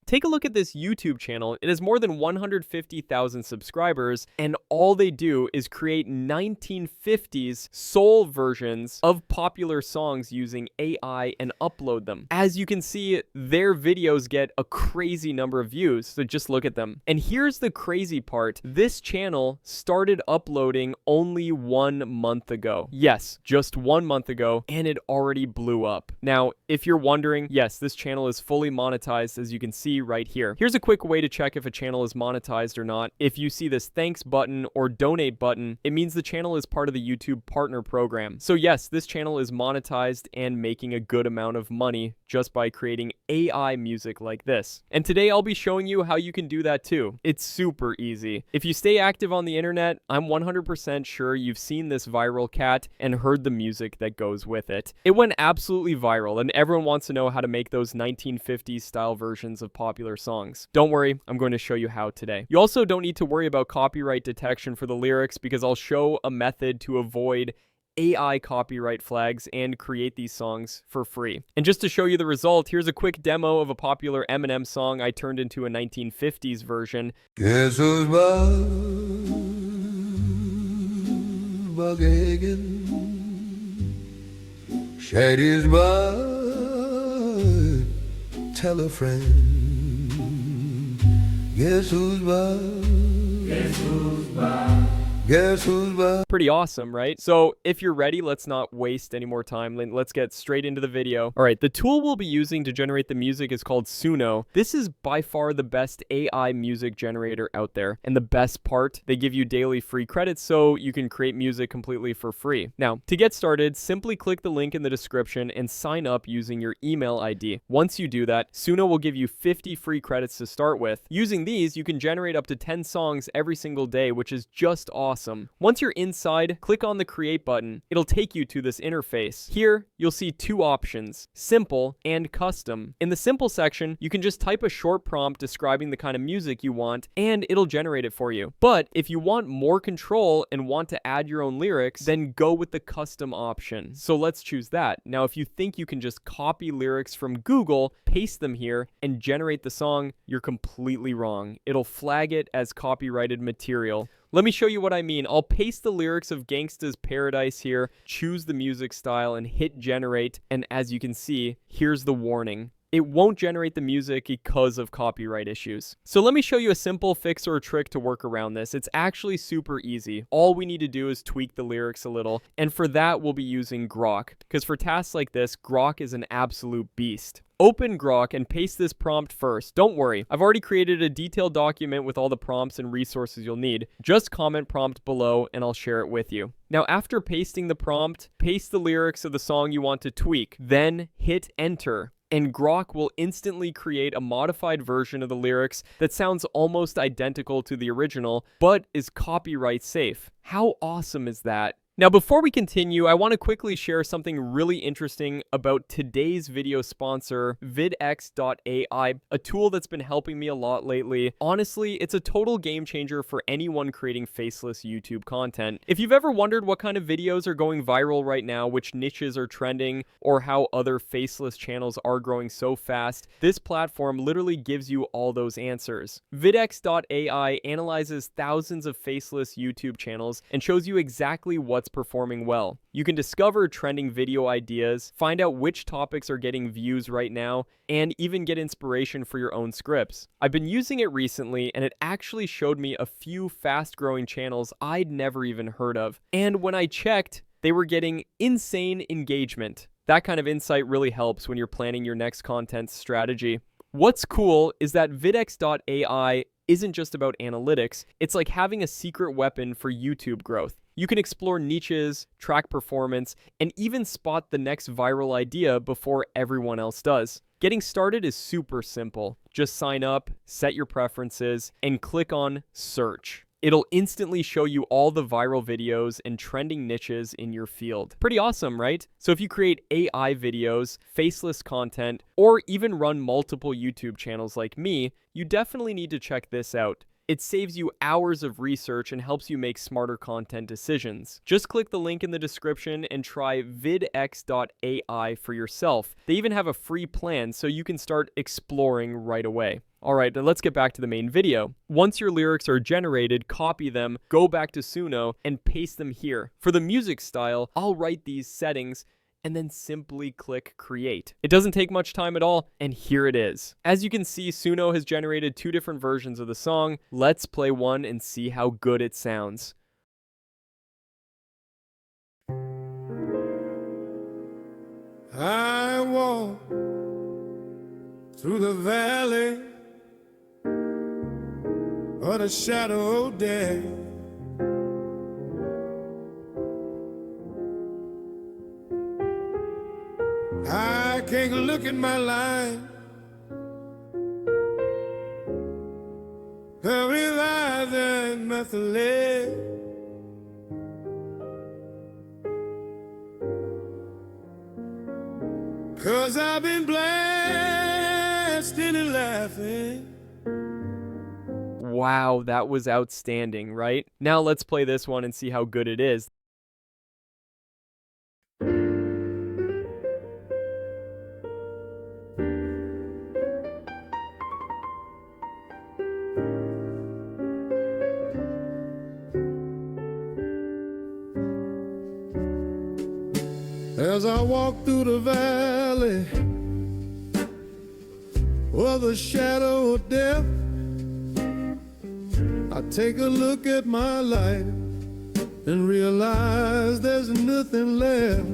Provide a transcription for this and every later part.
Take a look at this YouTube channel. It has more than 150,000 subscribers, and all they do is create 1950s soul versions of popular songs using AI and upload them. As you can see, their videos get a crazy number of views, so just look at them. And here's the crazy part. This channel started uploading only 1 month ago. Yes, just 1 month ago, and it already blew up. Now, if you're wondering, yes, this channel is fully monetized, as you can see right here. Here's a quick way to check if a channel is monetized or not. If you see this thanks button or donate button, it means the channel is part of the YouTube partner program. So yes, this channel is monetized and making a good amount of money just by creating AI music like this. And today I'll be showing you how you can do that too. It's super easy. If you stay active on the internet, I'm 100% sure you've seen this viral cat and heard the music that goes with it. It went absolutely viral, and everyone wants to know how to make those 1950s style versions of popular songs. Don't worry, I'm going to show you how today. You also don't need to worry about copyright detection for the lyrics, because I'll show a method to avoid AI copyright flags and create these songs for free. And just to show you the result, here's a quick demo of a popular Eminem song I turned into a 1950s version. Guess who's bugging? Shady's bud. Tell a friend. Guess who's bud? Guess who's bud? Guess who's back? Pretty awesome, right? So if you're ready, let's not waste any more time. Let's get straight into the video. All right, the tool we'll be using to generate the music is called Suno. This is by far the best AI music generator out there. And the best part, they give you daily free credits so you can create music completely for free. Now, to get started, simply click the link in the description and sign up using your email ID. Once you do that, Suno will give you 50 free credits to start with. Using these, you can generate up to 10 songs every single day, which is just awesome. Once you're inside, click on the create button. It'll take you to this interface. Here, you'll see two options, simple and custom. In the simple section, you can just type a short prompt describing the kind of music you want, and it'll generate it for you. But if you want more control and want to add your own lyrics, then go with the custom option. So let's choose that. Now, if you think you can just copy lyrics from Google, paste them here, and generate the song, you're completely wrong. It'll flag it as copyrighted material. Let me show you what I mean. I'll paste the lyrics of Gangsta's Paradise here, choose the music style, and hit generate. And as you can see, here's the warning. It won't generate the music because of copyright issues. So let me show you a simple fix or a trick to work around this. It's actually super easy. All we need to do is tweak the lyrics a little. And for that, we'll be using Grok. Because for tasks like this, Grok is an absolute beast. Open Grok and paste this prompt first. Don't worry, I've already created a detailed document with all the prompts and resources you'll need. Just comment prompt below and I'll share it with you. Now, after pasting the prompt, paste the lyrics of the song you want to tweak. Then hit enter. And Grok will instantly create a modified version of the lyrics that sounds almost identical to the original, but is copyright safe. How awesome is that? Now, before we continue, I want to quickly share something really interesting about today's video sponsor, vidx.ai, a tool that's been helping me a lot lately. Honestly, it's a total game changer for anyone creating faceless YouTube content. If you've ever wondered what kind of videos are going viral right now, which niches are trending, or how other faceless channels are growing so fast, this platform literally gives you all those answers. vidx.ai analyzes thousands of faceless YouTube channels and shows you exactly what's performing well. You can discover trending video ideas, find out which topics are getting views right now, and even get inspiration for your own scripts. I've been using it recently, and it actually showed me a few fast-growing channels I'd never even heard of. And when I checked, they were getting insane engagement. That kind of insight really helps when you're planning your next content strategy. What's cool is that vidx.ai isn't just about analytics. It's like having a secret weapon for YouTube growth. You can explore niches, track performance, and even spot the next viral idea before everyone else does. Getting started is super simple. Just sign up, set your preferences, and click on Search. It'll instantly show you all the viral videos and trending niches in your field. Pretty awesome, right? So if you create AI videos, faceless content, or even run multiple YouTube channels like me, you definitely need to check this out. It saves you hours of research and helps you make smarter content decisions. Just click the link in the description and try vidx.ai for yourself. They even have a free plan so you can start exploring right away. Alright, now let's get back to the main video. Once your lyrics are generated, copy them, go back to Suno, and paste them here. For the music style, I'll write these settings and then simply click create. It doesn't take much time at all, and here it is. As you can see, Suno has generated 2 different versions of the song. Let's play one and see how good it sounds. I walk through the valley of the shadow of death. I can't look at my life, I realize there's nothing left. Cause I've been blasting and laughing. Wow, that was outstanding, right? Now let's play this one and see how good it is. As I walk through the valley of the shadow of death, I take a look at my life and realize there's nothing left.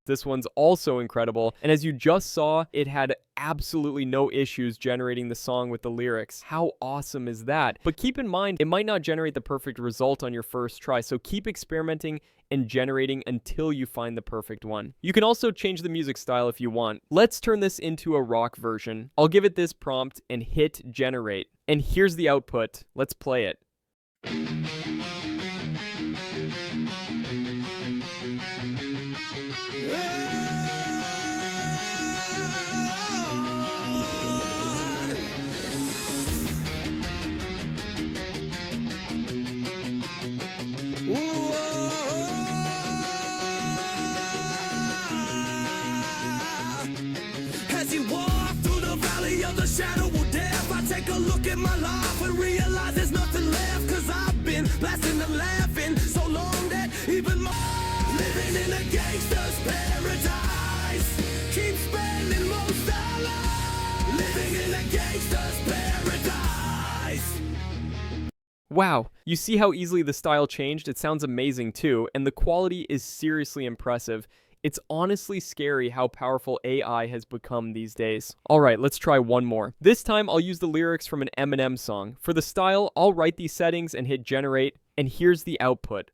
This one's also incredible, and as you just saw, it had absolutely no issues generating the song with the lyrics. How awesome is that? But keep in mind, it might not generate the perfect result on your first try, so keep experimenting and generating until you find the perfect one. You can also change the music style if you want. Let's turn this into a rock version. I'll give it this prompt and hit generate. And here's the output. Let's play it. As you walk through the valley of the shadow of death, I take a look at my life and realize there's nothing left. Cause I've been blasting and laughing so long that even more living in a gangster's paradise. Keep spending most our lives living in a gangster's paradise. Wow, you see how easily the style changed? It sounds amazing too, and the quality is seriously impressive. It's honestly scary how powerful AI has become these days. Alright, let's try one more. This time I'll use the lyrics from an Eminem song. For the style, I'll write these settings and hit generate, and here's the output.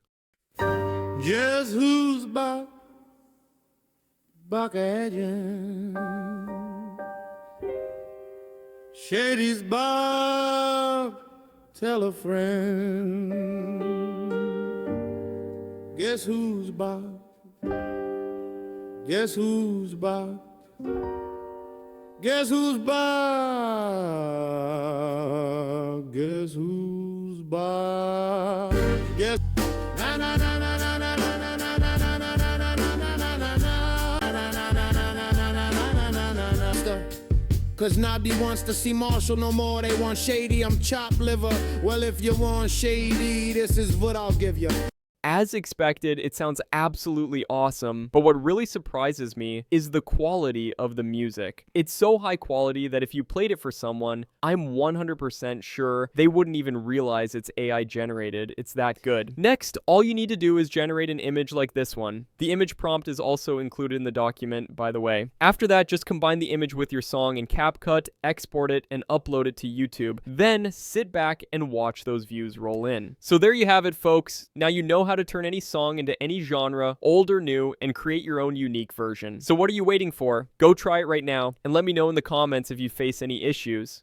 Just who's back at you? Shady's Bob, tell a friend. Guess who's back? Guess who's back? Guess who's back? Guess who's back? Guess na na na na na na na na na na na na na na na na. Cause Nobby wants to see Marshall no more. They want Shady, I'm chopped liver. Well, if you want Shady, this is what I'll give you. As expected, it sounds absolutely awesome, but what really surprises me is the quality of the music. It's so high quality that if you played it for someone, I'm 100% sure they wouldn't even realize it's AI generated. It's that good. Next, all you need to do is generate an image like this one. The image prompt is also included in the document, by the way. After that, just combine the image with your song in CapCut, export it, and upload it to YouTube. Then sit back and watch those views roll in. So there you have it, folks. Now you know how to turn any song into any genre, old or new, and create your own unique version. So what are you waiting for? Go try it right now, and let me know in the comments if you face any issues.